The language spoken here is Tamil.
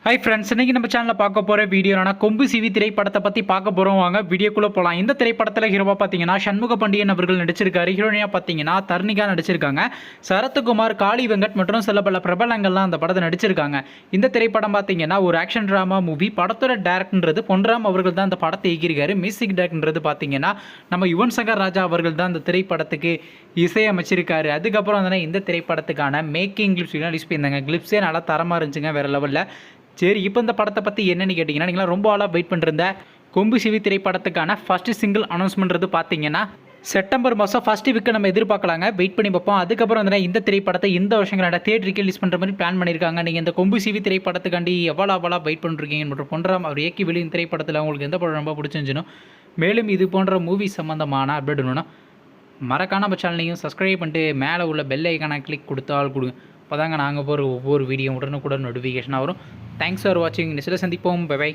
ஹை ஃப்ரெண்ட்ஸ், இன்றைக்கி நம்ம சேனலில் பார்க்க போகிற வீடியோனா கொம்பு சிவி திரைப்படத்தை பற்றி பார்க்க போகிறோம். வாங்க வீடியோக்குள்ளே போகலாம். இந்த திரைப்படத்தில் ஹீரோவாக பார்த்தீங்கன்னா சண்முக பாண்டியன் அவர்கள் நடிச்சிருக்காரு. ஹீரோனியாக பார்த்தீங்கன்னா தர்ணிகா நடிச்சிருக்காங்க. சரத்குமார், காளி வெங்கட் மற்றும் சில பல பிரபலங்கள்லாம் அந்த படத்தை நடிச்சிருக்காங்க. இந்த திரைப்படம் பார்த்தீங்கன்னா ஒரு ஆக்ஷன் ட்ராமா மூவி. படத்தோட டேரக்டர்ன்றது பொன்ராம் அவர்கள் தான் அந்த படத்தை இயக்கியிருக்காரு. மியூசிக் டேரக்டர்ன்றது பார்த்தீங்கன்னா நம்ம யுவன் சங்கர் ராஜா அவர்கள் தான் இந்த திரைப்படத்துக்கு இசையமைச்சிருக்காரு. அதுக்கப்புறம் வந்து இந்த திரைப்படத்துக்கான மேக்கிங் கிளிப்ஸ்லாம் ரிலீஸ் பண்ணியிருந்தாங்க. கிளிப்ஸே நல்லா தரமாக இருந்துச்சுங்க, வேறு லெவலில். சரி, இப்போ இந்த படத்தை பற்றி என்னென்னு கேட்டிங்கன்னா, நீங்களாம் ரொம்ப ஆளாக வெயிட் பண்ணிருந்த கொம்பு சிவி திரைப்படத்துக்கான ஃபஸ்ட்டு சிங்கிள் அனௌன்ஸ்மெண்ட்றது பார்த்தீங்கன்னா செப்டம்பர் மாதம் ஃபஸ்ட்டு வீக்கை நம்ம எதிர்பார்க்கலாங்க. வெயிட் பண்ணி பார்ப்போம். அதுக்கப்புறம் வந்து இந்த திரைப்படத்தை இந்த வருஷங்களோட தேட்டருக்கு ரிலீஸ் பண்ணுற மாதிரி பிளான் பண்ணியிருக்காங்க. நீங்கள் இந்த கொம்பு சிவி திரைப்படத்துக்காண்டி எவ்வளோ வெயிட் பண்ணிருக்கீங்க மற்றும் பொன்ராம் அவர் இயக்கி வெளியின் திரைப்படத்தில் உங்களுக்கு எந்த படம் ரொம்ப பிடிச்சிருந்துச்சுனோ, மேலும் இது போன்ற மூவி சம்மந்தமான அப்டேட் வேணும்னா மறக்காம நம்ம சேனலையும் சப்ஸ்கிரைப் பண்ணிட்டு மேலே உள்ள பெல் ஐக்கானை கிளிக் கொடுத்தால் கொடுங்க. அப்போ தாங்க நாங்கள் போகிற ஒவ்வொரு வீடியோ உடனுக்குடன் நோட்டிஃபிகேஷனாக வரும். தேங்க்ஸ் ஃபார் வாட்சிங். நெக்ஸ்ட்டில் சந்திப்போம். Bye by.